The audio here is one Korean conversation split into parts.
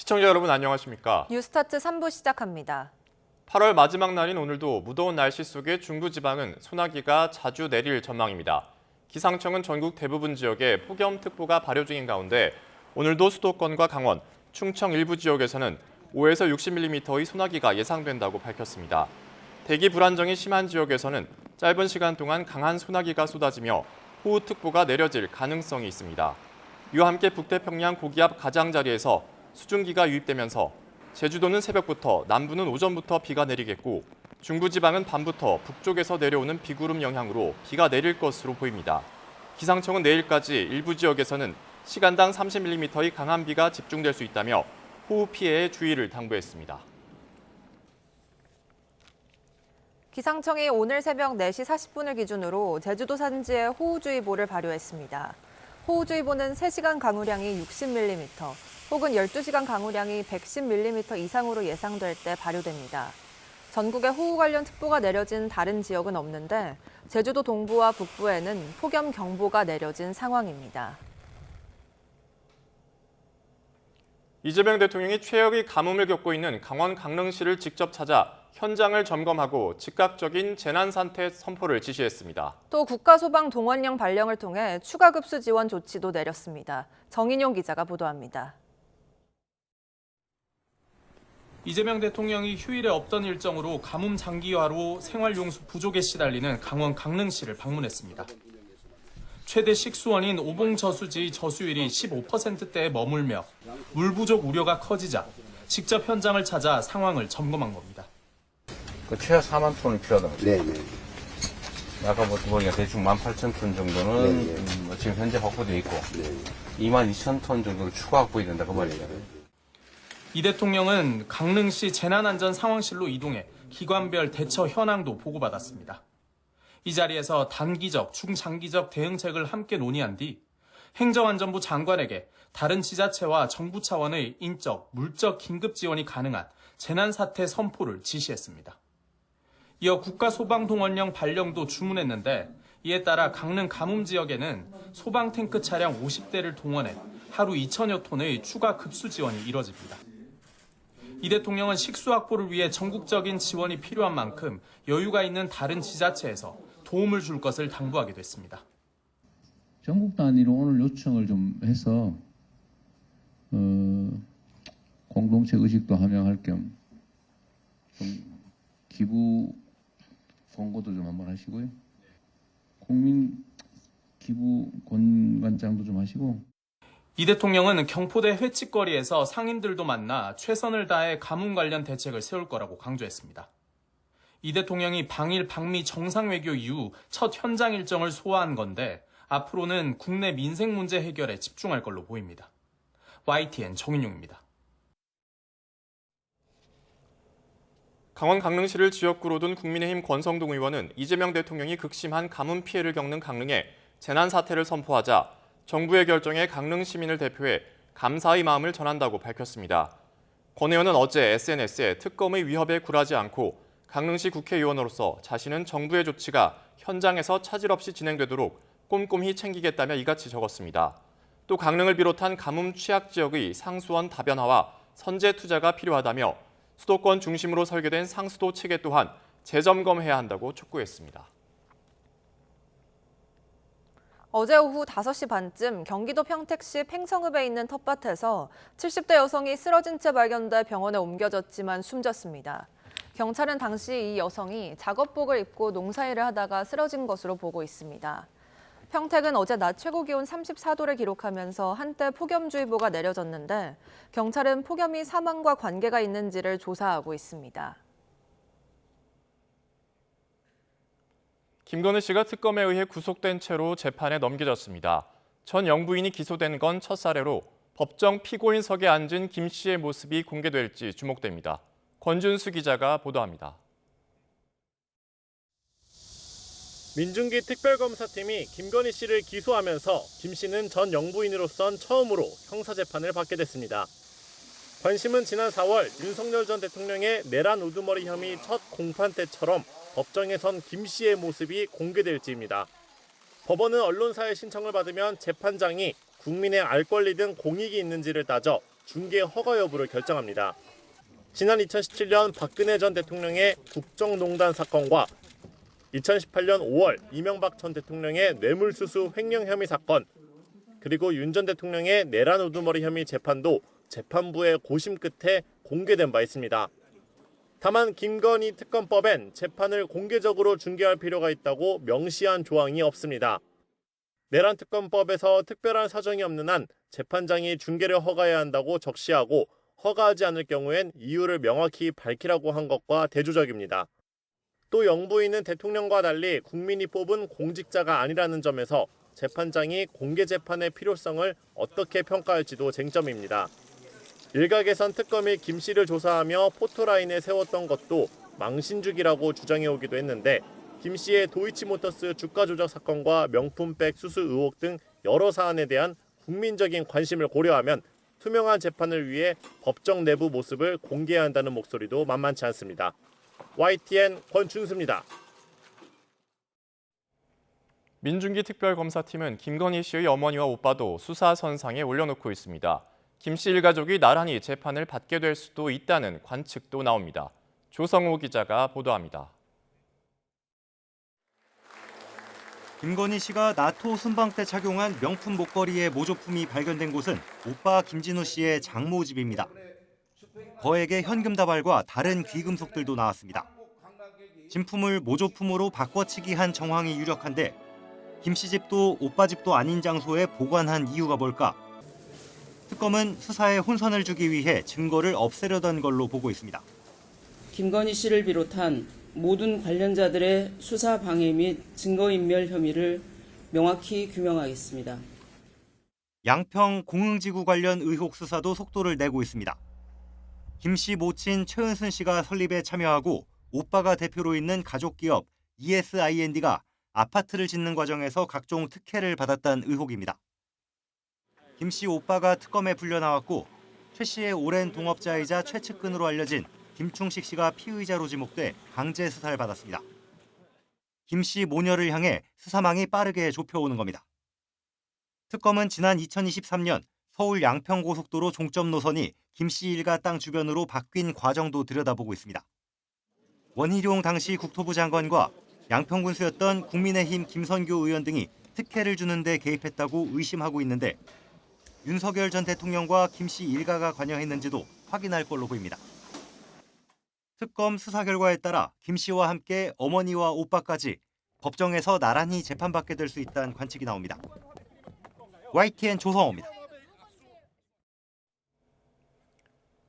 시청자 여러분 안녕하십니까? 뉴스타트 3부 시작합니다. 8월 마지막 날인 오늘도 무더운 날씨 속에 중부지방은 소나기가 자주 내릴 전망입니다. 기상청은 전국 대부분 지역에 폭염특보가 발효 중인 가운데 오늘도 수도권과 강원, 충청 일부 지역에서는 5에서 60mm의 소나기가 예상된다고 밝혔습니다. 대기 불안정이 심한 지역에서는 짧은 시간 동안 강한 소나기가 쏟아지며 호우특보가 내려질 가능성이 있습니다. 이와 함께 북태평양 고기압 가장자리에서 수증기가 유입되면서 제주도는 새벽부터, 남부는 오전부터 비가 내리겠고 중부지방은 밤부터 북쪽에서 내려오는 비구름 영향으로 비가 내릴 것으로 보입니다. 기상청은 내일까지 일부 지역에서는 시간당 30mm의 강한 비가 집중될 수 있다며 호우 피해에 주의를 당부했습니다. 기상청이 오늘 새벽 4시 40분을 기준으로 제주도 산지에 호우주의보를 발효했습니다. 호우주의보는 3시간 강우량이 60mm 혹은 12시간 강우량이 110mm 이상으로 예상될 때 발효됩니다. 전국에 호우 관련 특보가 내려진 다른 지역은 없는데 제주도 동부와 북부에는 폭염 경보가 내려진 상황입니다. 이재명 대통령이 최악의 가뭄을 겪고 있는 강원 강릉시를 직접 찾아 현장을 점검하고 즉각적인 재난상태 선포를 지시했습니다. 또 국가소방동원령 발령을 통해 추가 급수 지원 조치도 내렸습니다. 정인용 기자가 보도합니다. 이재명 대통령이 휴일에 없던 일정으로 가뭄 장기화로 생활용수 부족에 시달리는 강원 강릉시를 방문했습니다. 최대 식수원인 오봉저수지 저수율이 15%대에 머물며 물 부족 우려가 커지자 직접 현장을 찾아 상황을 점검한 겁니다. 최하 4만 톤이 필요하다고. 네. 아까 보니까 대충 18,000톤 정도는 지금 현재 확보되어 있고 22,000톤 정도를 추가 확보된다 그 말이에요. 이 대통령은 강릉시 재난안전상황실로 이동해 기관별 대처 현황도 보고받았습니다. 이 자리에서 단기적, 중장기적 대응책을 함께 논의한 뒤 행정안전부 장관에게 다른 지자체와 정부 차원의 인적, 물적 긴급 지원이 가능한 재난사태 선포를 지시했습니다. 이어 국가소방동원령 발령도 주문했는데 이에 따라 강릉 가뭄 지역에는 소방탱크 차량 50대를 동원해 하루 2천여 톤의 추가 급수 지원이 이뤄집니다. 이 대통령은 식수 확보를 위해 전국적인 지원이 필요한 만큼 여유가 있는 다른 지자체에서 도움을 줄 것을 당부하기도 했습니다. 전국 단위로 오늘 요청을 좀 해서 공동체 의식도 함양할 겸 좀 기부 권고도 좀 한번 하시고요. 국민 기부 권간장도 좀 하시고. 이 대통령은 경포대 횟집거리에서 상인들도 만나 최선을 다해 가뭄 관련 대책을 세울 거라고 강조했습니다. 이 대통령이 방일 방미 정상외교 이후 첫 현장 일정을 소화한 건데 앞으로는 국내 민생 문제 해결에 집중할 걸로 보입니다. YTN 정인용입니다. 강원 강릉시를 지역구로 둔 국민의힘 권성동 의원은 이재명 대통령이 극심한 가뭄 피해를 겪는 강릉에 재난사태를 선포하자 정부의 결정에 강릉 시민을 대표해 감사의 마음을 전한다고 밝혔습니다. 권 의원은 어제 SNS에 특검의 위협에 굴하지 않고 강릉시 국회의원으로서 자신은 정부의 조치가 현장에서 차질 없이 진행되도록 꼼꼼히 챙기겠다며 이같이 적었습니다. 또 강릉을 비롯한 가뭄 취약 지역의 상수원 다변화와 선제 투자가 필요하다며 수도권 중심으로 설계된 상수도 체계 또한 재점검해야 한다고 촉구했습니다. 어제 오후 5시 반쯤 경기도 평택시 팽성읍에 있는 텃밭에서 70대 여성이 쓰러진 채 발견돼 병원에 옮겨졌지만 숨졌습니다. 경찰은 당시 이 여성이 작업복을 입고 농사일을 하다가 쓰러진 것으로 보고 있습니다. 평택은 어제 낮 최고 기온 34도를 기록하면서 한때 폭염주의보가 내려졌는데 경찰은 폭염이 사망과 관계가 있는지를 조사하고 있습니다. 김건희 씨가 특검에 의해 구속된 채로 재판에 넘겨졌습니다. 전 영부인이 기소된 건 첫 사례로 법정 피고인석에 앉은 김 씨의 모습이 공개될지 주목됩니다. 권준수 기자가 보도합니다. 민중기 특별검사팀이 김건희 씨를 기소하면서 김 씨는 전 영부인으로선 처음으로 형사재판을 받게 됐습니다. 관심은 지난 4월 윤석열 전 대통령의 내란 우두머리 혐의 첫 공판 때처럼 법정에 선 김 씨의 모습이 공개될지입니다. 법원은 언론사의 신청을 받으면 재판장이 국민의 알 권리 등 공익이 있는지를 따져 중개 허가 여부를 결정합니다. 지난 2017년 박근혜 전 대통령의 국정농단 사건과 2018년 5월 이명박 전 대통령의 뇌물수수 횡령 혐의 사건, 그리고 윤 전 대통령의 내란 우두머리 혐의 재판도 재판부의 고심 끝에 공개된 바 있습니다. 다만 김건희 특검법엔 재판을 공개적으로 중개할 필요가 있다고 명시한 조항이 없습니다. 내란 특검법에서 특별한 사정이 없는 한 재판장이 중개를 허가해야 한다고 적시하고 허가하지 않을 경우엔 이유를 명확히 밝히라고 한 것과 대조적입니다. 또 영부인은 대통령과 달리 국민이 뽑은 공직자가 아니라는 점에서 재판장이 공개 재판의 필요성을 어떻게 평가할지도 쟁점입니다. 일각에선 특검이 김 씨를 조사하며 포토라인에 세웠던 것도 망신주기라고 주장해오기도 했는데 김 씨의 도이치모터스 주가 조작 사건과 명품백 수수 의혹 등 여러 사안에 대한 국민적인 관심을 고려하면 투명한 재판을 위해 법정 내부 모습을 공개해야 한다는 목소리도 만만치 않습니다. YTN 권준수입니다. 민중기 특별검사팀은 김건희 씨의 어머니와 오빠도 수사선상에 올려놓고 있습니다. 김 씨 일가족이 나란히 재판을 받게 될 수도 있다는 관측도 나옵니다. 조성호 기자가 보도합니다. 김건희 씨가 나토 순방 때 착용한 명품 목걸이의 모조품이 발견된 곳은 오빠 김진우 씨의 장모 집입니다. 거액의 현금 다발과 다른 귀금속들도 나왔습니다. 진품을 모조품으로 바꿔치기한 정황이 유력한데 김 씨 집도 오빠 집도 아닌 장소에 보관한 이유가 뭘까? 특검은 수사에 혼선을 주기 위해 증거를 없애려던 걸로 보고 있습니다. 김건희 씨를 비롯한 모든 관련자들의 수사 방해 및 증거인멸 혐의를 명확히 규명하겠습니다. 양평 공흥지구 관련 의혹 수사도 속도를 내고 있습니다. 김 씨 모친 최은순 씨가 설립에 참여하고 오빠가 대표로 있는 가족기업 ESIND가 아파트를 짓는 과정에서 각종 특혜를 받았다는 의혹입니다. 김 씨 오빠가 특검에 불려나왔고 최 씨의 오랜 동업자이자 최측근으로 알려진 김충식 씨가 피의자로 지목돼 강제 수사를 받았습니다. 김 씨 모녀를 향해 수사망이 빠르게 좁혀오는 겁니다. 특검은 지난 2023년 서울 양평고속도로 종점 노선이 김 씨 일가 땅 주변으로 바뀐 과정도 들여다보고 있습니다. 원희룡 당시 국토부 장관과 양평군수였던 국민의힘 김선교 의원 등이 특혜를 주는 데 개입했다고 의심하고 있는데 윤석열 전 대통령과 김 씨 일가가 관여했는지도 확인할 걸로 보입니다. 특검 수사 결과에 따라 김 씨와 함께 어머니와 오빠까지 법정에서 나란히 재판받게 될 수 있다는 관측이 나옵니다. YTN 조성호입니다.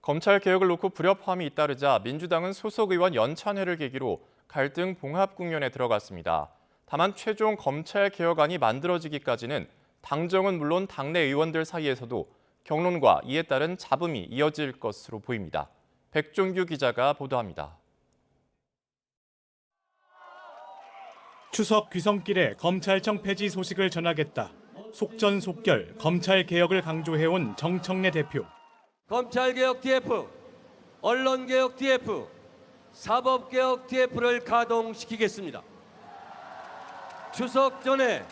검찰 개혁을 놓고 불협화음이 잇따르자 민주당은 소속 의원 연찬회를 계기로 갈등 봉합 국면에 들어갔습니다. 다만 최종 검찰 개혁안이 만들어지기까지는 당정은 물론 당내 의원들 사이에서도 격론과 이에 따른 잡음이 이어질 것으로 보입니다. 백종규 기자가 보도합니다. 추석 귀성길에 검찰청 폐지 소식을 전하겠다. 속전속결 검찰 개혁을 강조해온 정청래 대표. 검찰개혁 TF, 언론개혁 TF, 사법개혁 TF를 가동시키겠습니다. 추석 전에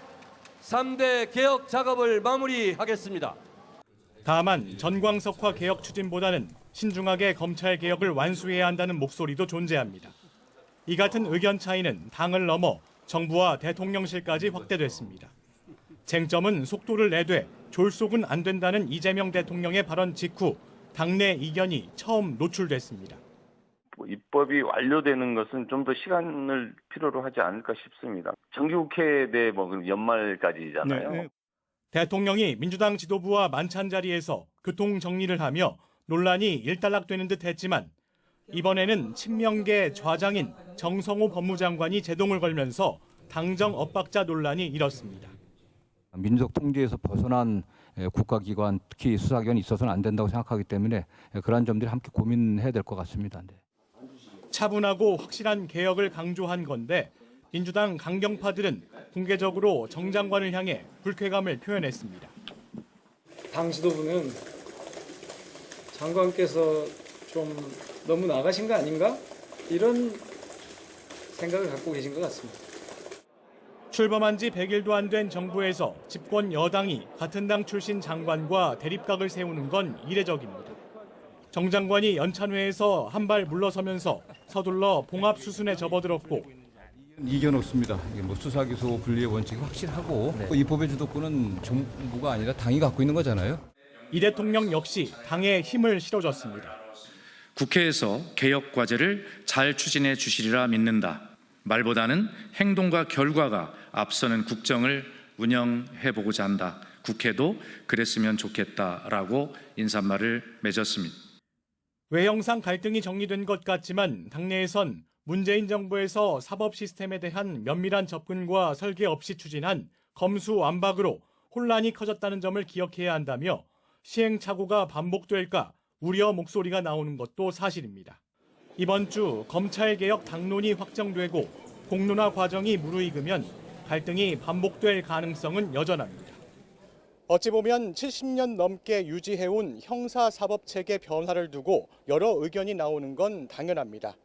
3대 개혁 작업을 마무리하겠습니다. 다만 전광석화 개혁 추진보다는 신중하게 검찰 개혁을 완수해야 한다는 목소리도 존재합니다. 이 같은 의견 차이는 당을 넘어 정부와 대통령실까지 확대됐습니다. 쟁점은 속도를 내되 졸속은 안 된다는 이재명 대통령의 발언 직후 당내 이견이 처음 노출됐습니다. 입법이 완료되는 것은 좀 더 시간을 필요로 하지 않을까 싶습니다. 정기국회 내 연말까지잖아요. 네. 대통령이 민주당 지도부와 만찬 자리에서 교통 정리를 하며 논란이 일단락되는 듯 했지만 이번에는 친명계 좌장인 정성호 법무장관이 제동을 걸면서 당정 엇박자 논란이 일었습니다. 민족 통제에서 벗어난 국가기관, 특히 수사기관이 있어서는 안 된다고 생각하기 때문에 그러한 점들이 함께 고민해야 될 것 같습니다. 네. 차분하고 확실한 개혁을 강조한 건데 민주당 강경파들은 공개적으로 정 장관을 향해 불쾌감을 표현했습니다. 당 지도부는 장관께서 좀 너무 나가신 거 아닌가? 이런 생각을 갖고 계신 것 같습니다. 출범한 지 100일도 안 된 정부에서 집권 여당이 같은 당 출신 장관과 대립각을 세우는 건 이례적입니다. 정 장관이 연찬회에서 한 발 물러서면서 서둘러 봉합 수순에 접어들었고 이견 없습니다. 이게 뭐 수사기소 분리의 원칙이 확실하고 이 법의 주도권은 정부가 아니라 당이 갖고 있는 거잖아요. 이 대통령 역시 당에 힘을 실어줬습니다. 국회에서 개혁 과제를 잘 추진해 주시리라 믿는다. 말보다는 행동과 결과가 앞서는 국정을 운영해 보고자 한다. 국회도 그랬으면 좋겠다라고 인사말을 맺었습니다. 외형상 갈등이 정리된 것 같지만 당내에선 문재인 정부에서 사법 시스템에 대한 면밀한 접근과 설계 없이 추진한 검수완박으로 혼란이 커졌다는 점을 기억해야 한다며 시행착오가 반복될까 우려 목소리가 나오는 것도 사실입니다. 이번 주 검찰개혁 당론이 확정되고 공론화 과정이 무르익으면 갈등이 반복될 가능성은 여전합니다. 어찌 보면 70년 넘게 유지해온 형사사법체계 변화를 두고 여러 의견이 나오는 건 당연합니다.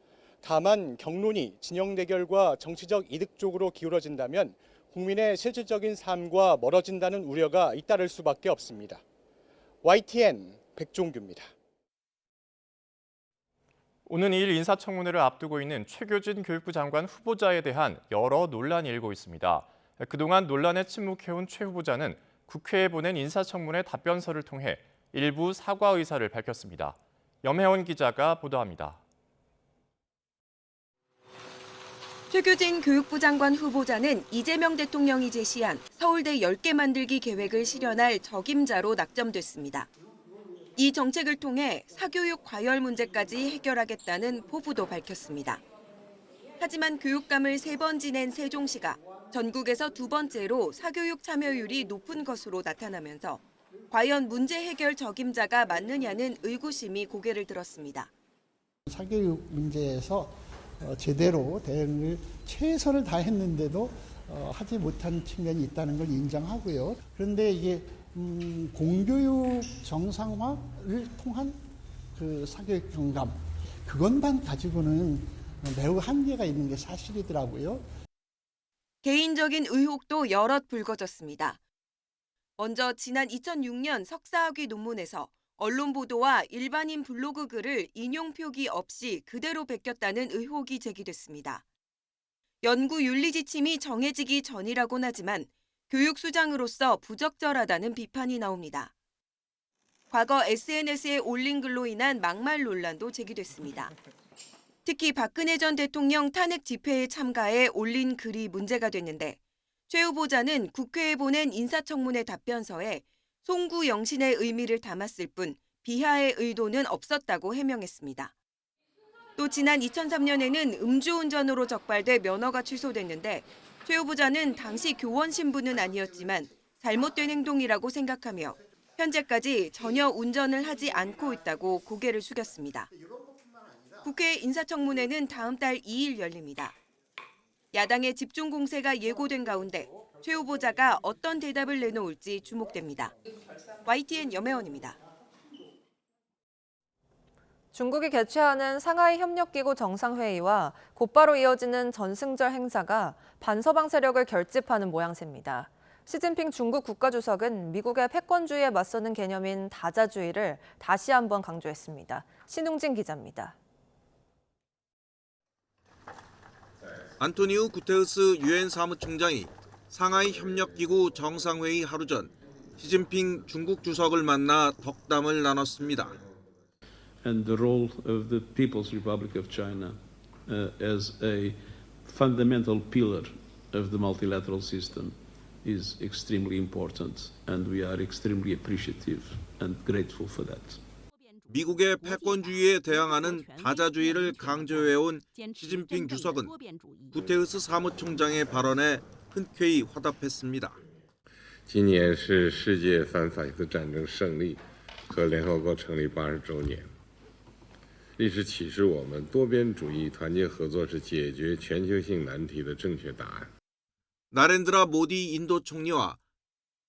다만 경론이 진영 대결과 정치적 이득 쪽으로 기울어진다면 국민의 실질적인 삶과 멀어진다는 우려가 잇따를 수밖에 없습니다. YTN 백종규입니다. 오는 2일 인사청문회를 앞두고 있는 최교진 교육부 장관 후보자에 대한 여러 논란이 일고 있습니다. 그동안 논란에 침묵해온 최 후보자는 국회에 보낸 인사청문회 답변서를 통해 일부 사과 의사를 밝혔습니다. 염혜원 기자가 보도합니다. 최교진 교육부 장관 후보자는 이재명 대통령이 제시한 서울대 10개 만들기 계획을 실현할 적임자로 낙점됐습니다. 이 정책을 통해 사교육 과열 문제까지 해결하겠다는 포부도 밝혔습니다. 하지만 교육감을 3번 지낸 세종시가 전국에서 2번째로 사교육 참여율이 높은 것으로 나타나면서 과연 문제 해결 적임자가 맞느냐는 의구심이 고개를 들었습니다. 사교육 문제에서 제대로 대응을 최선을 다했는데도 하지 못한 측면이 있다는 걸 인정하고요. 그런데 이게 공교육 정상화를 통한 그 사교육 경감, 그것만 가지고는 매우 한계가 있는 게 사실이더라고요. 개인적인 의혹도 여럿 불거졌습니다. 먼저 지난 2006년 석사학위 논문에서 언론 보도와 일반인 블로그 글을 인용 표기 없이 그대로 베꼈다는 의혹이 제기됐습니다. 연구 윤리 지침이 정해지기 전이라고는 하지만 교육수장으로서 부적절하다는 비판이 나옵니다. 과거 SNS에 올린 글로 인한 막말 논란도 제기됐습니다. 특히 박근혜 전 대통령 탄핵 집회에 참가해 올린 글이 문제가 됐는데 최 후보자는 국회에 보낸 인사청문회 답변서에 송구 영신의 의미를 담았을 뿐 비하의 의도는 없었다고 해명했습니다. 또 지난 2003년에는 음주운전으로 적발돼 면허가 취소됐는데 최 후보자는 당시 교원 신분은 아니었지만 잘못된 행동이라고 생각하며 현재까지 전혀 운전을 하지 않고 있다고 고개를 숙였습니다. 국회 인사청문회는 다음 달 2일 열립니다. 야당의 집중 공세가 예고된 가운데 최 후보자가 어떤 대답을 내놓을지 주목됩니다. YTN 염혜원입니다. 중국이 개최하는 상하이 협력기구 정상회의와 곧바로 이어지는 전승절 행사가 반서방 세력을 결집하는 모양새입니다. 시진핑 중국 국가주석은 미국의 패권주의에 맞서는 개념인 다자주의를 다시 한번 강조했습니다. 신웅진 기자입니다. 안토니우 구테우스 유엔 사무총장이 상하이 협력기구 정상회의 하루 전 시진핑 중국 주석을 만나 덕담을 나눴습니다. And the role of the People's Republic of China as a fundamental pillar of the multilateral system is extremely important, and we are extremely appreciative and grateful for that. 미국의 패권주의에 대항하는 다자주의를 강조해온 시진핑 주석은 구테우스 사무총장의 발언에 흔쾌히 화답했습니다. 今年是世界反法西斯战争胜利和联合国成立80周年。历史启示我们，多边主义团结合作是解决全球性难题的正确答案。 나렌드라 모디 인도 총리와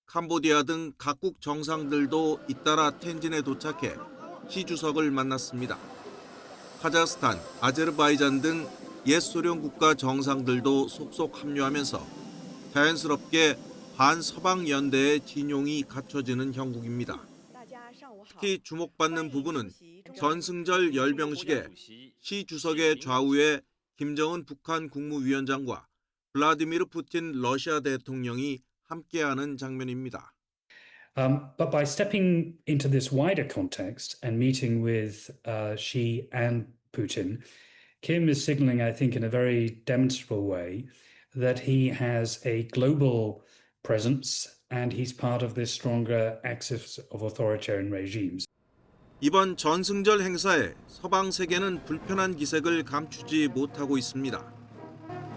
캄보디아 등 각국 정상들도 잇따라 텐진에 도착해 시 주석을 만났습니다. 카자흐스탄, 아제르바이잔 등 옛 소련 국가 정상들도 속속 합류하면서 자연스럽게 반서방 연대의 진용이 갖춰지는 형국입니다. 특히 주목받는 부분은 전승절 열병식에 시 주석의 좌우에 김정은 북한 국무위원장과 블라디미르 푸틴 러시아 대통령이 함께하는 장면입니다. But by stepping into this wider context and meeting with Xi and Putin, Kim is signaling, I think, in a very demonstrable way that he has a global presence and he's part of this stronger axis of authoritarian regimes. 이번 전승절 행사에 서방 세계는 불편한 기색을 감추지 못하고 있습니다.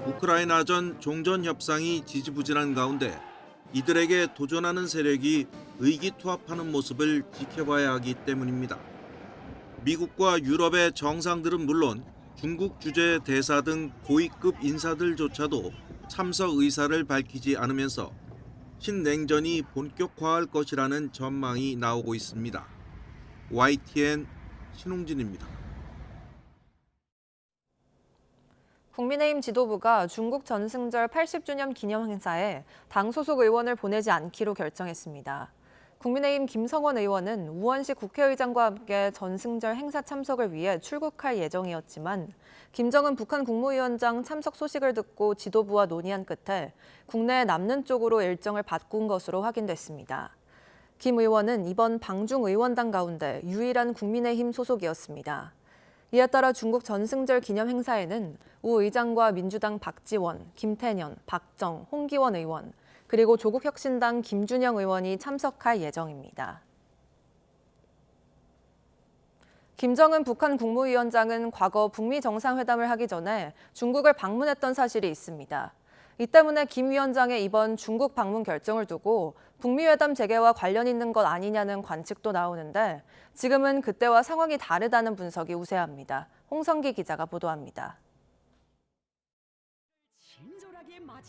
우크라이나전 종전 협상이 지지부진한 가운데 이들에게 도전하는 세력이 의기투합하는 모습을 지켜봐야 하기 때문입니다. 미국과 유럽의 정상들은 물론 중국 주재 대사 등 고위급 인사들조차도 참석 의사를 밝히지 않으면서 신냉전이 본격화할 것이라는 전망이 나오고 있습니다. YTN 신웅진입니다. 국민의힘 지도부가 중국 전승절 80주년 기념 행사에 당 소속 의원을 보내지 않기로 결정했습니다. 국민의힘 김성원 의원은 우원식 국회의장과 함께 전승절 행사 참석을 위해 출국할 예정이었지만 김정은 북한 국무위원장 참석 소식을 듣고 지도부와 논의한 끝에 국내에 남는 쪽으로 일정을 바꾼 것으로 확인됐습니다. 김 의원은 이번 방중 의원단 가운데 유일한 국민의힘 소속이었습니다. 이에 따라 중국 전승절 기념 행사에는 우 의장과 민주당 박지원, 김태년, 박정, 홍기원 의원, 그리고 조국혁신당 김준영 의원이 참석할 예정입니다. 김정은 북한 국무위원장은 과거 북미 정상회담을 하기 전에 중국을 방문했던 사실이 있습니다. 이 때문에 김 위원장의 이번 중국 방문 결정을 두고 북미 회담 재개와 관련 있는 것 아니냐는 관측도 나오는데 지금은 그때와 상황이 다르다는 분석이 우세합니다. 홍성기 기자가 보도합니다.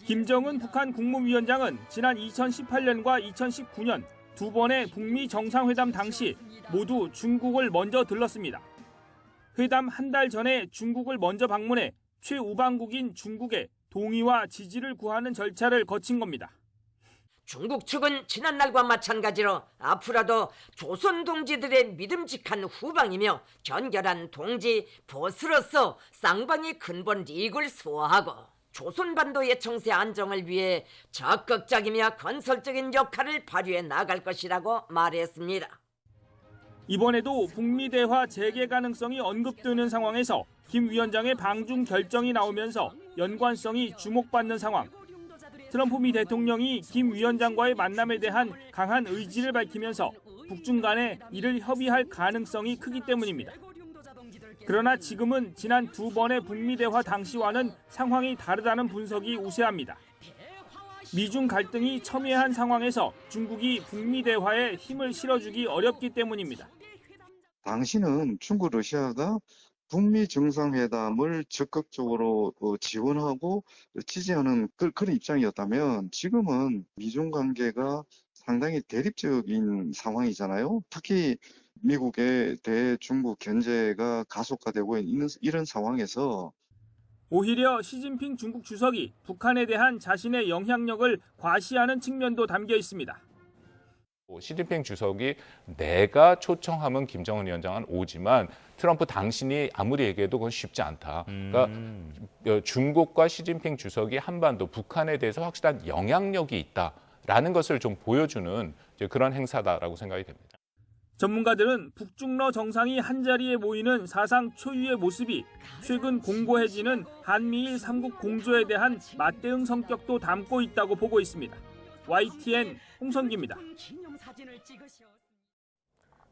김정은 북한 국무위원장은 지난 2018년과 2019년 두 번의 북미 정상회담 당시 모두 중국을 먼저 들렀습니다. 회담 한 달 전에 중국을 먼저 방문해 최우방국인 중국의 동의와 지지를 구하는 절차를 거친 겁니다. 중국 측은 지난날과 마찬가지로 앞으로도 조선 동지들의 믿음직한 후방이며 견결한 동지 보스로서 쌍방의 근본 이익을 수호하고 조선반도의 정세 안정을 위해 적극적이며 건설적인 역할을 발휘해 나갈 것이라고 말했습니다. 이번에도 북미 대화 재개 가능성이 언급되는 상황에서 김 위원장의 방중 결정이 나오면서 연관성이 주목받는 상황. 트럼프 미 대통령이 김 위원장과의 만남에 대한 강한 의지를 밝히면서 북중 간에 이를 협의할 가능성이 크기 때문입니다. 그러나 지금은 지난 두 번의 북미 대화 당시와는 상황이 다르다는 분석이 우세합니다. 미중 갈등이 첨예한 상황에서 중국이 북미 대화에 힘을 실어주기 어렵기 때문입니다. 당시는 중국, 러시아가 북미 정상회담을 적극적으로 지원하고 지지하는 그런 입장이었다면 지금은 미중 관계가 상당히 대립적인 상황이잖아요. 특히 미국의 대중국 견제가 가속화되고 있는 이런 상황에서 오히려 시진핑 중국 주석이 북한에 대한 자신의 영향력을 과시하는 측면도 담겨 있습니다. 시진핑 주석이 내가 초청하면 김정은 위원장은 오지만 트럼프 당신이 아무리 얘기해도 그건 쉽지 않다. 그러니까 중국과 시진핑 주석이 한반도 북한에 대해서 확실한 영향력이 있다라는 것을 좀 보여주는 그런 행사다라고 생각이 됩니다. 전문가들은 북중러 정상이 한자리에 모이는 사상 초유의 모습이 최근 공고해지는 한미일 3국 공조에 대한 맞대응 성격도 담고 있다고 보고 있습니다. YTN 홍성기입니다.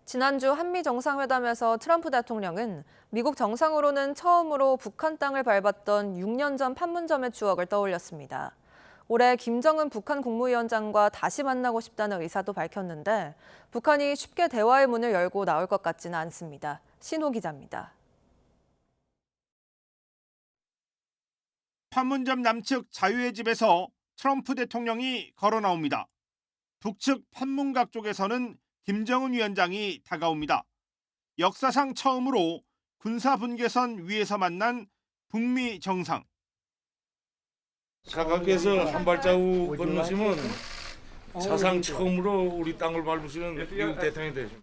지난주 한미 정상회담에서 트럼프 대통령은 미국 정상으로는 처음으로 북한 땅을 밟았던 6년 전 판문점의 추억을 떠올렸습니다. 올해 김정은 북한 국무위원장과 다시 만나고 싶다는 의사도 밝혔는데 북한이 쉽게 대화의 문을 열고 나올 것 같지는 않습니다. 신호 기자입니다. 판문점 남측 자유의 집에서 트럼프 대통령이 걸어 나옵니다. 북측 판문각 쪽에서는 김정은 위원장이 다가옵니다. 역사상 처음으로 군사 분계선 위에서 만난 북미 정상. 각하께서 한 발자국 건너시면 사상 처음으로 우리 땅을 밟으시는 미국 대통령이 되십니다.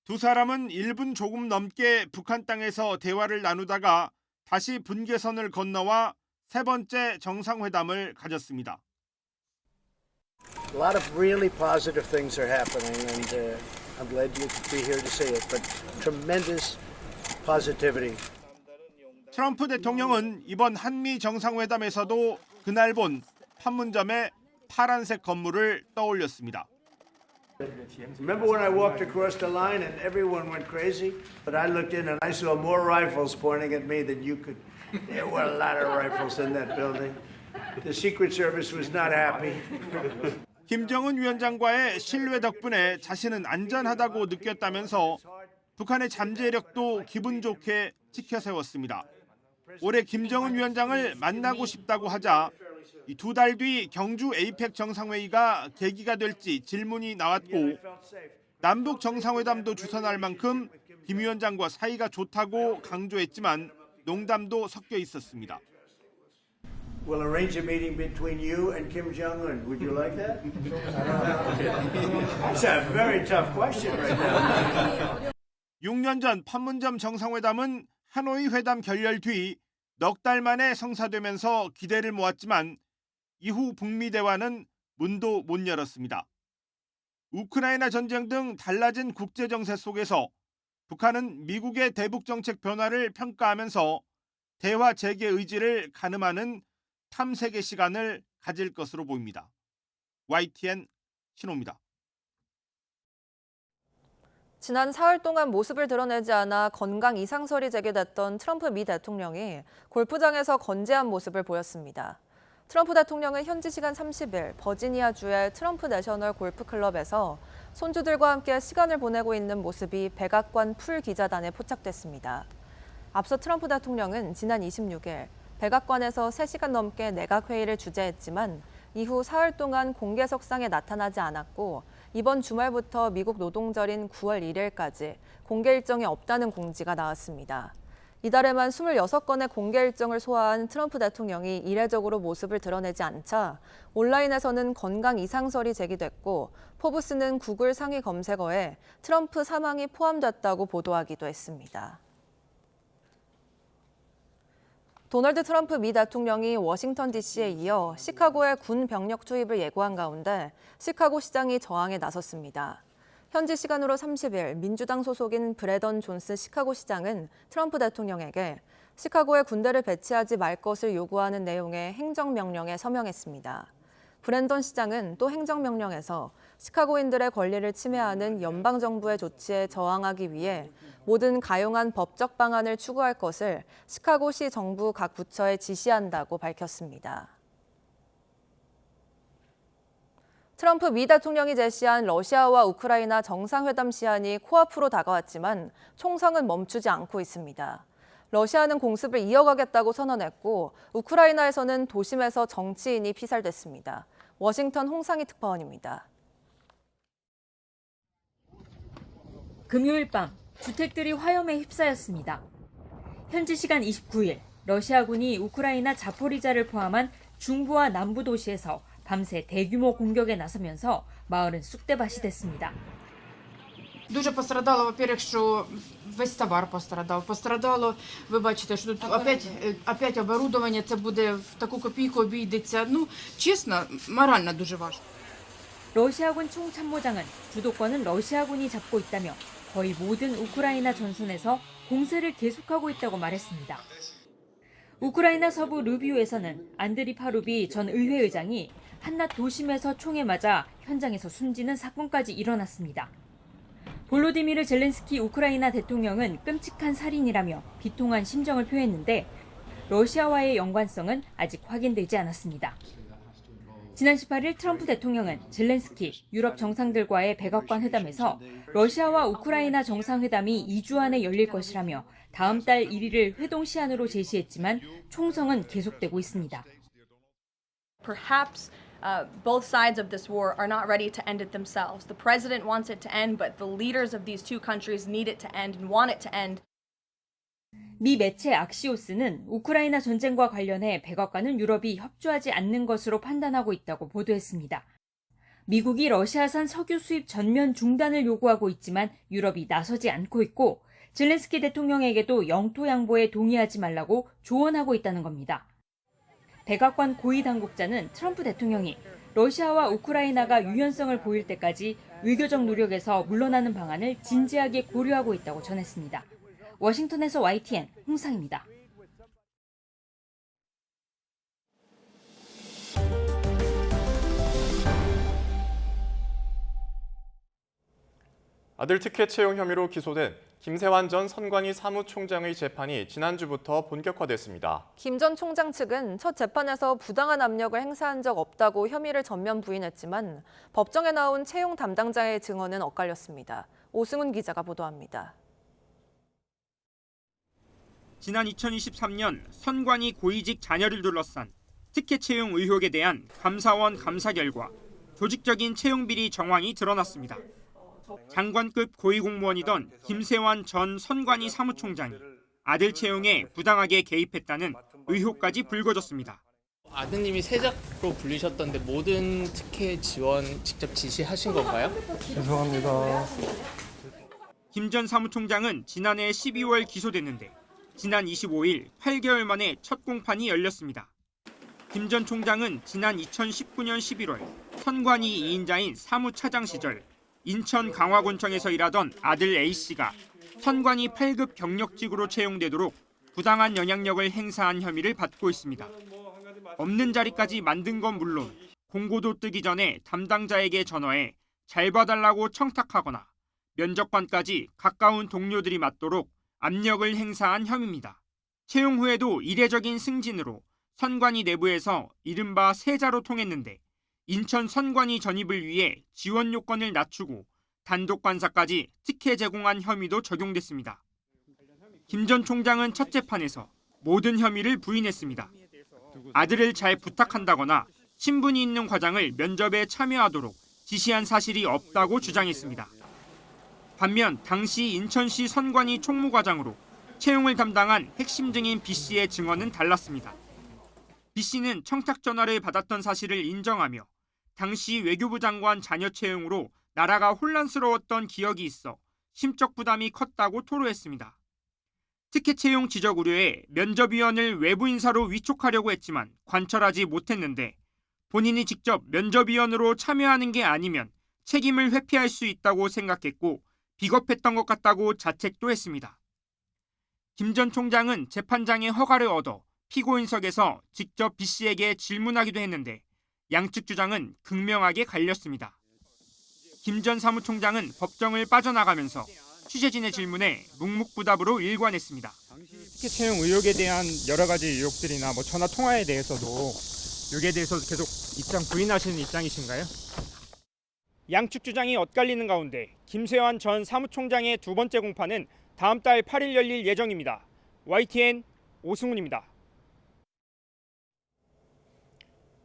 두 사람은 1분 조금 넘게 북한 땅에서 대화를 나누다가 다시 분계선을 건너와 세 번째 정상회담을 가졌습니다. A lot of really positive things are happening, and I'm glad you could be here to see it. But tremendous positivity. 트럼프 대통령은 이번 한미 정상회담에서도 그날 본 판문점의 파란색 건물을 떠올렸습니다. Remember when I walked across the line and everyone went crazy? But I looked in and I saw more rifles pointing at me than you could. There were a lot of rifles in that building. The Secret Service was not happy. 김정은 위원장과의 신뢰 덕분에 자신은 안전하다고 느꼈다면서 북한의 잠재력도 기분 좋게 지켜세웠습니다. 올해 김정은 위원장을 만나고 싶다고 하자 이 2달 뒤 경주 에이펙 정상회의가 계기가 될지 질문이 나왔고 남북 정상회담도 주선할 만큼 김 위원장과 사이가 좋다고 강조했지만 농담도 섞여 있었습니다. We'll arrange a meeting between you and Kim Jong-un. Would you like that? That's a very tough question right now. 6년 전 판문점 정상회담은 하노이 회담 결렬 뒤 넉 달 만에 성사되면서 기대를 모았지만 이후 북미 대화는 문도 못 열었습니다. 우크라이나 전쟁 등 달라진 국제 정세 속에서 북한은 미국의 대북 정책 변화를 평가하면서 대화 재개 의지를 가늠하는 탐색의 시간을 가질 것으로 보입니다. YTN 신호입니다. 지난 사흘 동안 모습을 드러내지 않아 건강 이상설이 제기됐던 트럼프 미 대통령이 골프장에서 건재한 모습을 보였습니다. 트럼프 대통령은 현지 시간 30일 버지니아주의 트럼프 내셔널 골프클럽에서 손주들과 함께 시간을 보내고 있는 모습이 백악관 풀 기자단에 포착됐습니다. 앞서 트럼프 대통령은 지난 26일 백악관에서 3시간 넘게 내각회의를 주재했지만 이후 사흘 동안 공개석상에 나타나지 않았고 이번 주말부터 미국 노동절인 9월 1일까지 공개 일정이 없다는 공지가 나왔습니다. 이달에만 26건의 공개 일정을 소화한 트럼프 대통령이 이례적으로 모습을 드러내지 않자 온라인에서는 건강 이상설이 제기됐고 포브스는 구글 상위 검색어에 트럼프 사망이 포함됐다고 보도하기도 했습니다. 도널드 트럼프 미 대통령이 워싱턴 DC에 이어 시카고에 군 병력 투입을 예고한 가운데 시카고 시장이 저항에 나섰습니다. 현지 시간으로 30일 민주당 소속인 브래던 존스 시카고 시장은 트럼프 대통령에게 시카고에 군대를 배치하지 말 것을 요구하는 내용의 행정명령에 서명했습니다. 브랜던 시장은 또 행정명령에서 시카고인들의 권리를 침해하는 연방정부의 조치에 저항하기 위해 모든 가용한 법적 방안을 추구할 것을 시카고시 정부 각 부처에 지시한다고 밝혔습니다. 트럼프 미 대통령이 제시한 러시아와 우크라이나 정상회담 시한이 코앞으로 다가왔지만 총성은 멈추지 않고 있습니다. 러시아는 공습을 이어가겠다고 선언했고 우크라이나에서는 도심에서 정치인이 피살됐습니다. 워싱턴 홍상희 특파원입니다. 금요일 밤 주택들이 화염에 휩싸였습니다. 현지 시간 29일 러시아군이 우크라이나 자포리자를 포함한 중부와 남부 도시에서 밤새 대규모 공격에 나서면서 마을은 쑥대밭이 됐습니다. Дуже пострадало, во-первых, що весь товар пострадав. Пострадало, ви бачите, що тут опять оборудовання, це буде в таку копійку обійдеться. Ну, чесно, морально дуже важко. 러시아군 총참모장은 주도권은 러시아군이 잡고 있다며 거의 모든 우크라이나 전선에서 공세를 계속하고 있다고 말했습니다. 우크라이나 서부 르비우에서는 안드리 파루비 전 의회의장이 한낮 도심에서 총에 맞아 현장에서 숨지는 사건까지 일어났습니다. 볼로디미르 젤렌스키 우크라이나 대통령은 끔찍한 살인이라며 비통한 심정을 표했는데 러시아와의 연관성은 아직 확인되지 않았습니다. 지난 18일 트럼프 대통령은 젤렌스키 유럽 정상들과의 백악관 회담에서 러시아와 우크라이나 정상회담이 2주 안에 열릴 것이라며 다음 달 1일을 회동 시한으로 제시했지만 총성은 계속되고 있습니다. Perhaps both sides of this war are not ready to end it themselves. The president wants it to end, but the leaders of these two countries need it to end and want it to end. 미 매체 악시오스는 우크라이나 전쟁과 관련해 백악관은 유럽이 협조하지 않는 것으로 판단하고 있다고 보도했습니다. 미국이 러시아산 석유 수입 전면 중단을 요구하고 있지만 유럽이 나서지 않고 있고 젤렌스키 대통령에게도 영토 양보에 동의하지 말라고 조언하고 있다는 겁니다. 백악관 고위 당국자는 트럼프 대통령이 러시아와 우크라이나가 유연성을 보일 때까지 외교적 노력에서 물러나는 방안을 진지하게 고려하고 있다고 전했습니다. 워싱턴에서 YTN 홍상입니다. 아들 특혜 채용 혐의로 기소된 김세환 전 선관위 사무총장의 재판이 지난주부터 본격화됐습니다. 김 전 총장 측은 첫 재판에서 부당한 압력을 행사한 적 없다고 혐의를 전면 부인했지만 법정에 나온 채용 담당자의 증언은 엇갈렸습니다. 오승훈 기자가 보도합니다. 지난 2023년 선관위 고위직 자녀를 둘러싼 특혜 채용 의혹에 대한 감사원 감사 결과 조직적인 채용 비리 정황이 드러났습니다. 장관급 고위공무원이던 김세환 전 선관위 사무총장이 아들 채용에 부당하게 개입했다는 의혹까지 불거졌습니다. 아드님이 세작으로 불리셨던데 모든 특혜 지원 직접 지시하신 건가요? 죄송합니다. 김 전 사무총장은 지난해 12월 기소됐는데 지난 25일 8개월 만에 첫 공판이 열렸습니다. 김 전 총장은 지난 2019년 11월 선관위 2인자인 사무차장 시절 인천 강화군청에서 일하던 아들 A씨가 선관위 8급 경력직으로 채용되도록 부당한 영향력을 행사한 혐의를 받고 있습니다. 없는 자리까지 만든 건 물론 공고도 뜨기 전에 담당자에게 전화해 잘 봐달라고 청탁하거나 면접관까지 가까운 동료들이 맡도록 압력을 행사한 혐의입니다. 채용 후에도 이례적인 승진으로 선관위 내부에서 이른바 세자로 통했는데 인천 선관위 전입을 위해 지원 요건을 낮추고 단독 관사까지 특혜 제공한 혐의도 적용됐습니다. 김 전 총장은 첫 재판에서 모든 혐의를 부인했습니다. 아들을 잘 부탁한다거나 친분이 있는 과장을 면접에 참여하도록 지시한 사실이 없다고 주장했습니다. 반면 당시 인천시 선관위 총무과장으로 채용을 담당한 핵심 증인 B씨의 증언은 달랐습니다. B씨는 청탁 전화를 받았던 사실을 인정하며 당시 외교부 장관 자녀 채용으로 나라가 혼란스러웠던 기억이 있어 심적 부담이 컸다고 토로했습니다. 특혜 채용 지적 우려에 면접위원을 외부 인사로 위촉하려고 했지만 관철하지 못했는데 본인이 직접 면접위원으로 참여하는 게 아니면 책임을 회피할 수 있다고 생각했고 비겁했던 것 같다고 자책도 했습니다. 김 전 총장은 재판장의 허가를 얻어 피고인석에서 직접 B씨에게 질문하기도 했는데 양측 주장은 극명하게 갈렸습니다. 김 전 사무총장은 법정을 빠져나가면서 취재진의 질문에 묵묵부답으로 일관했습니다. 특히 채용 의혹에 대한 여러 가지 의혹들이나 전화 통화에 대해서도 여기에 대해서 계속 입장 부인하시는 입장이신가요? 양측 주장이 엇갈리는 가운데 김세환 전 사무총장의 두 번째 공판은 다음 달 8일 열릴 예정입니다. YTN 오승훈입니다.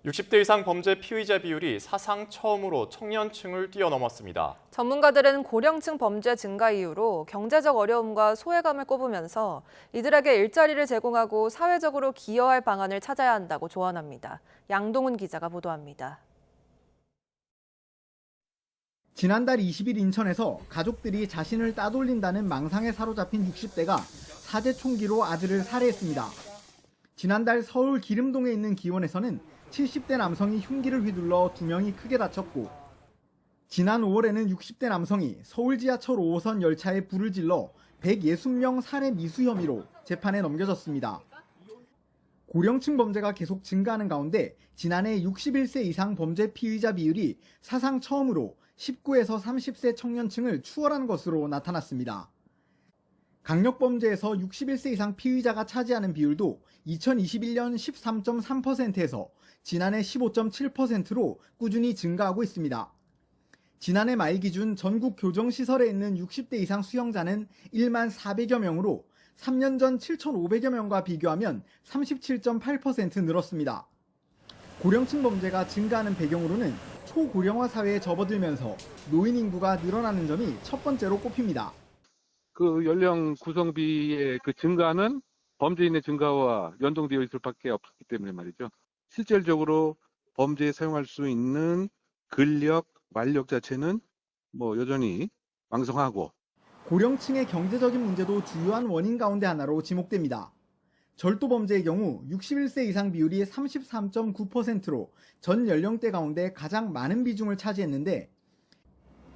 60대 이상 범죄 피의자 비율이 사상 처음으로 청년층을 뛰어넘었습니다. 전문가들은 고령층 범죄 증가 이유로 경제적 어려움과 소외감을 꼽으면서 이들에게 일자리를 제공하고 사회적으로 기여할 방안을 찾아야 한다고 조언합니다. 양동훈 기자가 보도합니다. 지난달 20일 인천에서 가족들이 자신을 따돌린다는 망상에 사로잡힌 60대가 사제 총기로 아들을 살해했습니다. 지난달 서울 기름동에 있는 기원에서는 70대 남성이 흉기를 휘둘러 2명이 크게 다쳤고 지난 5월에는 60대 남성이 서울 지하철 5호선 열차에 불을 질러 160명 살해 미수 혐의로 재판에 넘겨졌습니다. 고령층 범죄가 계속 증가하는 가운데 지난해 61세 이상 범죄 피의자 비율이 사상 처음으로 19에서 30세 청년층을 추월한 것으로 나타났습니다. 강력범죄에서 61세 이상 피의자가 차지하는 비율도 2021년 13.3%에서 지난해 15.7%로 꾸준히 증가하고 있습니다. 지난해 말 기준 전국 교정시설에 있는 60대 이상 수용자는 1만 400여 명으로 3년 전 7,500여 명과 비교하면 37.8% 늘었습니다. 고령층 범죄가 증가하는 배경으로는 초고령화 사회에 접어들면서 노인 인구가 늘어나는 점이 첫 번째로 꼽힙니다. 그 연령 구성비의 그 증가는 범죄인의 증가와 연동되어 있을 밖에 없기 때문에 말이죠. 실질적으로 범죄에 사용할 수 있는 근력, 완력 자체는 뭐 여전히 왕성하고 고령층의 경제적인 문제도 주요한 원인 가운데 하나로 지목됩니다. 절도 범죄의 경우 61세 이상 비율이 33.9%로 전 연령대 가운데 가장 많은 비중을 차지했는데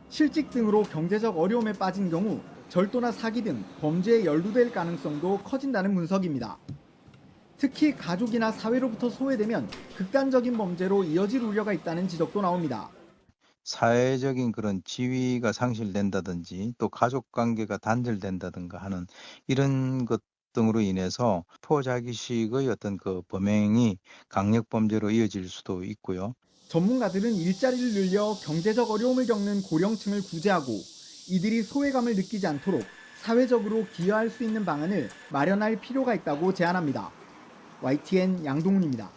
실직 등으로 경제적 어려움에 빠진 경우 절도나 사기 등 범죄에 연루될 가능성도 커진다는 분석입니다. 특히 가족이나 사회로부터 소외되면 극단적인 범죄로 이어질 우려가 있다는 지적도 나옵니다. 사회적인 그런 지위가 상실된다든지 또 가족 관계가 단절된다든가 하는 이런 것 등으로 인해서 포자기식의 어떤 그 범행이 강력 범죄로 이어질 수도 있고요. 전문가들은 일자리를 늘려 경제적 어려움을 겪는 고령층을 구제하고 이들이 소외감을 느끼지 않도록 사회적으로 기여할 수 있는 방안을 마련할 필요가 있다고 제안합니다. YTN 양동훈입니다.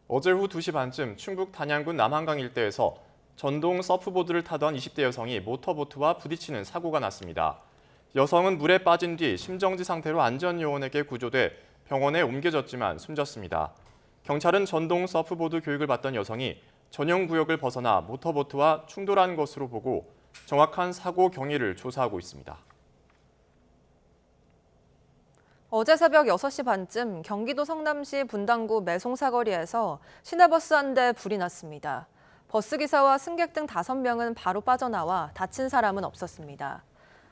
어제 오후 2시 반쯤 충북 단양군 남한강 일대에서 전동 서프보드를 타던 20대 여성이 모터보트와 부딪히는 사고가 났습니다. 여성은 물에 빠진 뒤 심정지 상태로 안전요원에게 구조돼 병원에 옮겨졌지만 숨졌습니다. 경찰은 전동 서프보드 교육을 받던 여성이 전용 구역을 벗어나 모터보트와 충돌한 것으로 보고 정확한 사고 경위를 조사하고 있습니다. 어제 새벽 6시 반쯤 경기도 성남시 분당구 매송 사거리에서 시내버스 한 대 불이 났습니다. 버스기사와 승객 등 5명은 바로 빠져나와 다친 사람은 없었습니다.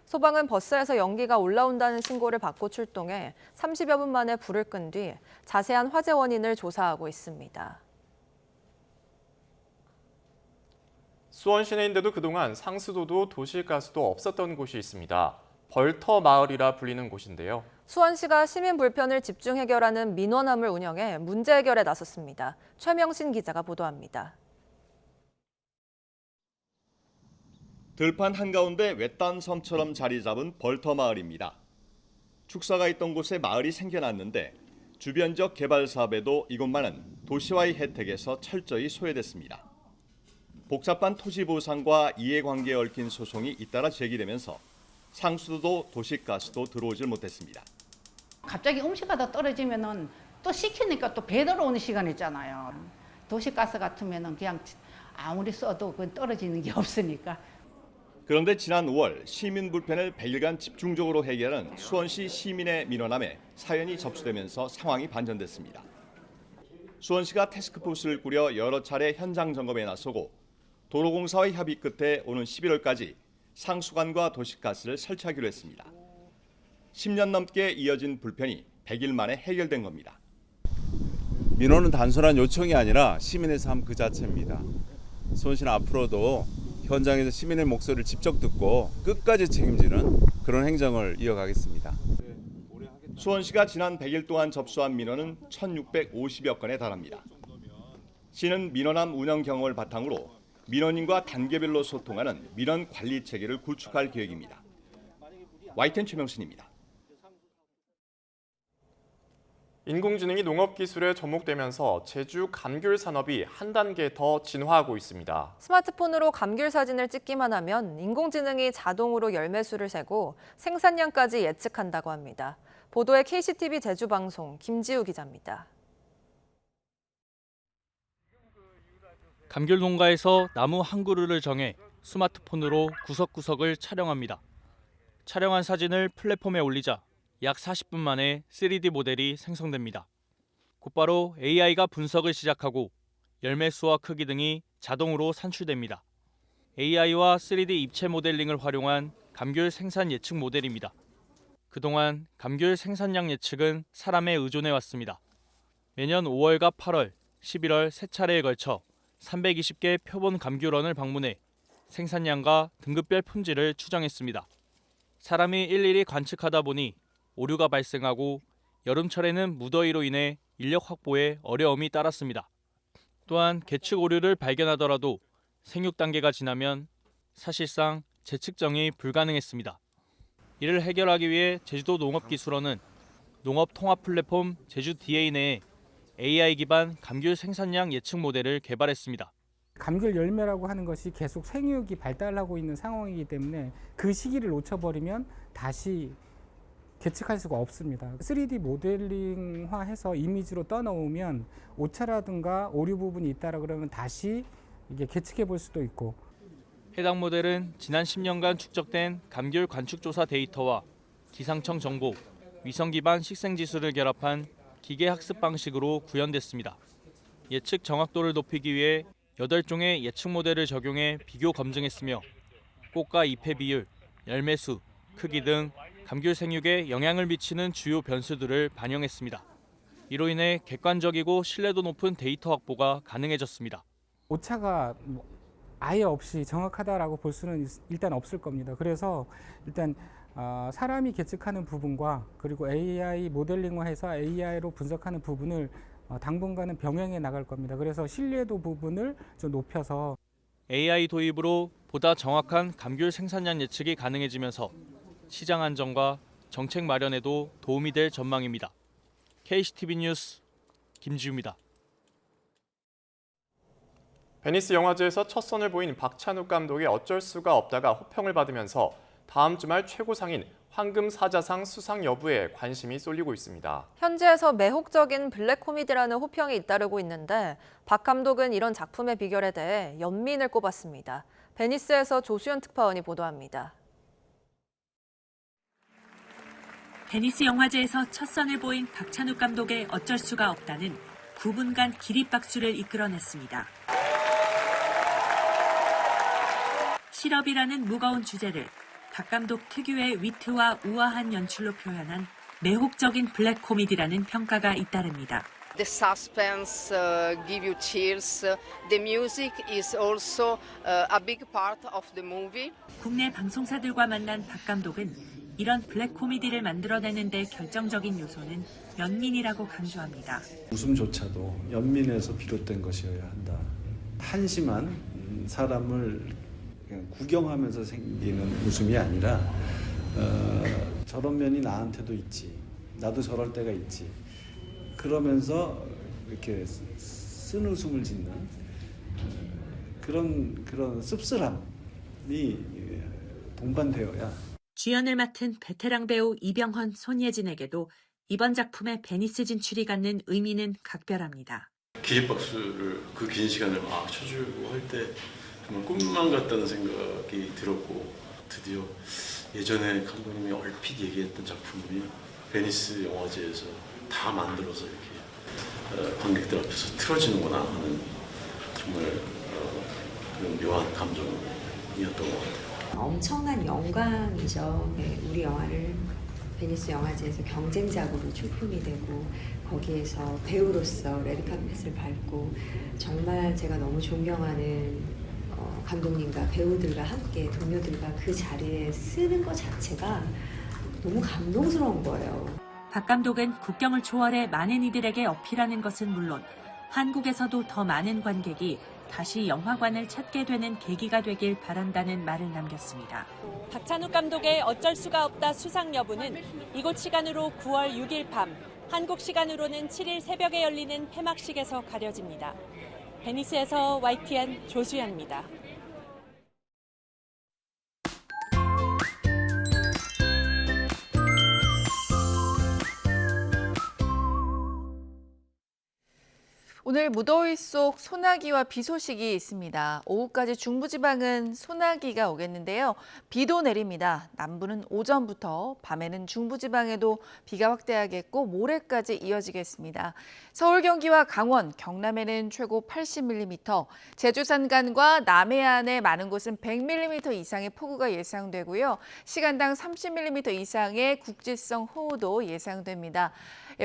소방은 버스에서 연기가 올라온다는 신고를 받고 출동해 30여 분 만에 불을 끈 뒤 자세한 화재 원인을 조사하고 있습니다. 수원 시내인데도 그동안 상수도도 도시가스도 없었던 곳이 있습니다. 벌터 마을이라 불리는 곳인데요. 수원시가 시민 불편을 집중 해결하는 민원함을 운영해 문제 해결에 나섰습니다. 최명신 기자가 보도합니다. 들판 한가운데 외딴 섬처럼 자리 잡은 벌터 마을입니다. 축사가 있던 곳에 마을이 생겨났는데 주변 지역 개발 사업에도 이곳만은 도시화의 혜택에서 철저히 소외됐습니다. 복잡한 토지 보상과 이해관계에 얽힌 소송이 잇따라 제기되면서 상수도도 도시가스도 들어오질 못했습니다. 갑자기 음식하다 떨어지면은 또 시키니까 또 배달 오는 시간 있잖아요. 도시가스 같으면은 그냥 아무리 써도 그건 떨어지는 게 없으니까. 그런데 지난 5월 시민 불편을 100일간 집중적으로 해결한 수원시 시민의 민원함에 사연이 접수되면서 상황이 반전됐습니다. 수원시가 태스크포스를 꾸려 여러 차례 현장 점검에 나서고 도로공사와의 협의 끝에 오는 11월까지 상수관과 도시가스를 설치하기로 했습니다. 10년 넘게 이어진 불편이 100일 만에 해결된 겁니다. 민원은 단순한 요청이 아니라 시민의 삶 그 자체입니다. 수원시는 앞으로도 현장에서 시민의 목소리를 직접 듣고 끝까지 책임지는 그런 행정을 이어가겠습니다. 수원시가 지난 100일 동안 접수한 민원은 1,650여 건에 달합니다. 시는 민원함 운영 경험을 바탕으로 민원인과 단계별로 소통하는 민원 관리 체계를 구축할 계획입니다. YTN 최명신입니다. 인공지능이 농업기술에 접목되면서 제주 감귤 산업이 한 단계 더 진화하고 있습니다. 스마트폰으로 감귤 사진을 찍기만 하면 인공지능이 자동으로 열매 수를 세고 생산량까지 예측한다고 합니다. 보도에 KCTV 제주방송 김지우 기자입니다. 감귤 농가에서 나무 한 그루를 정해 스마트폰으로 구석구석을 촬영합니다. 촬영한 사진을 플랫폼에 올리자 약 40분 만에 3D 모델이 생성됩니다. 곧바로 AI가 분석을 시작하고 열매 수와 크기 등이 자동으로 산출됩니다. AI와 3D 입체 모델링을 활용한 감귤 생산 예측 모델입니다. 그동안 감귤 생산량 예측은 사람에 의존해 왔습니다. 매년 5월과 8월, 11월 세 차례에 걸쳐 320개 표본 감귤원을 방문해 생산량과 등급별 품질을 추정했습니다. 사람이 일일이 관측하다 보니 오류가 발생하고 여름철에는 무더위로 인해 인력 확보에 어려움이 따랐습니다. 또한 계측 오류를 발견하더라도 생육 단계가 지나면 사실상 재측정이 불가능했습니다. 이를 해결하기 위해 제주도 농업기술원은 농업 통합 플랫폼 제주 DNA 내에 AI 기반 감귤 생산량 예측 모델을 개발했습니다. 감귤 열매라고 하는 것이 계속 생육이 발달하고 있는 상황이기 때문에 그 시기를 놓쳐버리면 다시 계측할 수가 없습니다. 3D 모델링화해서 이미지로 떠놓으면 오차라든가 오류 부분이 있다라 그러면 다시 이게 계측해 볼 수도 있고. 해당 모델은 지난 10년간 축적된 감귤 관축 조사 데이터와 기상청 정보, 위성 기반 식생 지수를 결합한 기계 학습 방식으로 구현됐습니다. 예측 정확도를 높이기 위해 8종의 예측 모델을 적용해 비교 검증했으며 꽃과 잎의 비율, 열매 수, 크기 등 감귤 생육에 영향을 미치는 주요 변수들을 반영했습니다. 이로 인해 객관적이고 신뢰도 높은 데이터 확보가 가능해졌습니다. 오차가 아예 없이 정확하다라고 볼 수는 일단 없을 겁니다. 그래서 일단 사람이 계측하는 부분과 그리고 AI 모델링화해서 AI로 분석하는 부분을 당분간은 병행해 나갈 겁니다. 그래서 신뢰도 부분을 좀 높여서 AI 도입으로 보다 정확한 감귤 생산량 예측이 가능해지면서 시장 안정과 정책 마련에도 도움이 될 전망입니다. KCTV 뉴스 김지우입니다. 베니스 영화제에서 첫 선을 보인 박찬욱 감독이 어쩔 수가 없다가 호평을 받으면서 다음 주말 최고상인 황금사자상 수상 여부에 관심이 쏠리고 있습니다. 현지에서 매혹적인 블랙 코미디라는 호평이 잇따르고 있는데 박 감독은 이런 작품의 비결에 대해 연민을 꼽았습니다. 베니스에서 조수연 특파원이 보도합니다. 베니스 영화제에서 첫 선을 보인 박찬욱 감독의 어쩔 수가 없다는 9분간 기립박수를 이끌어냈습니다. 실업이라는 무거운 주제를 박 감독 특유의 위트와 우아한 연출로 표현한 매혹적인 블랙 코미디라는 평가가 잇따릅니다. The suspense give you chills. The music is also a big part of the movie. 국내 방송사들과 만난 박 감독은 이런 블랙 코미디를 만들어내는 데 결정적인 요소는 연민이라고 강조합니다. 웃음조차도 연민에서 비롯된 것이어야 한다. 한심한 사람을 그냥 구경하면서 생기는 웃음이 아니라 저런 면이 나한테도 있지. 나도 저럴 때가 있지. 그러면서 이렇게 쓴웃음을 짓는 그런 씁쓸함이 동반되어야. 주연을 맡은 베테랑 배우 이병헌, 손예진에게도 이번 작품의 베니스 진출이 갖는 의미는 각별합니다. 기립박수를 그 긴 시간을 막 쳐주고 할 때 정말 꿈만 같다는 생각이 들었고 드디어 예전에 감독님이 얼핏 얘기했던 작품이 베니스 영화제에서 다 만들어서 이렇게 관객들 앞에서 틀어지는구나 하는 정말 그런 묘한 감정이었던 것 같아요. 엄청난 영광이죠. 네, 우리 영화를 베니스 영화제에서 경쟁작으로 출품이 되고 거기에서 배우로서 레드카펫을 밟고 정말 제가 너무 존경하는 감독님과 배우들과 함께 동료들과 그 자리에 쓰는 것 자체가 너무 감동스러운 거예요. 박 감독은 국경을 초월해 많은 이들에게 어필하는 것은 물론 한국에서도 더 많은 관객이 다시 영화관을 찾게 되는 계기가 되길 바란다는 말을 남겼습니다. 박찬욱 감독의 어쩔 수가 없다 수상 여부는 이곳 시간으로 9월 6일 밤, 한국 시간으로는 7일 새벽에 열리는 폐막식에서 가려집니다. 베니스에서 YTN 조수연입니다. 오늘 무더위 속 소나기와 비 소식이 있습니다. 오후까지 중부지방은 소나기가 오겠는데요. 비도 내립니다. 남부는 오전부터, 밤에는 중부지방에도 비가 확대하겠고 모레까지 이어지겠습니다. 서울, 경기와 강원, 경남에는 최고 80mm, 제주 산간과 남해안의 많은 곳은 100mm 이상의 폭우가 예상되고요. 시간당 30mm 이상의 국지성 호우도 예상됩니다.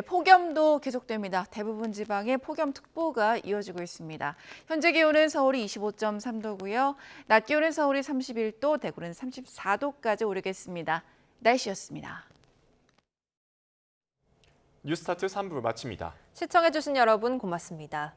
폭염도 계속됩니다. 대부분 지방에 폭염특보가 이어지고 있습니다. 현재 기온은 서울이 25.3도고요. 낮 기온은 서울이 31도, 대구는 34도까지 오르겠습니다. 날씨였습니다. 뉴스타트 3부 마칩니다. 시청해주신 여러분 고맙습니다.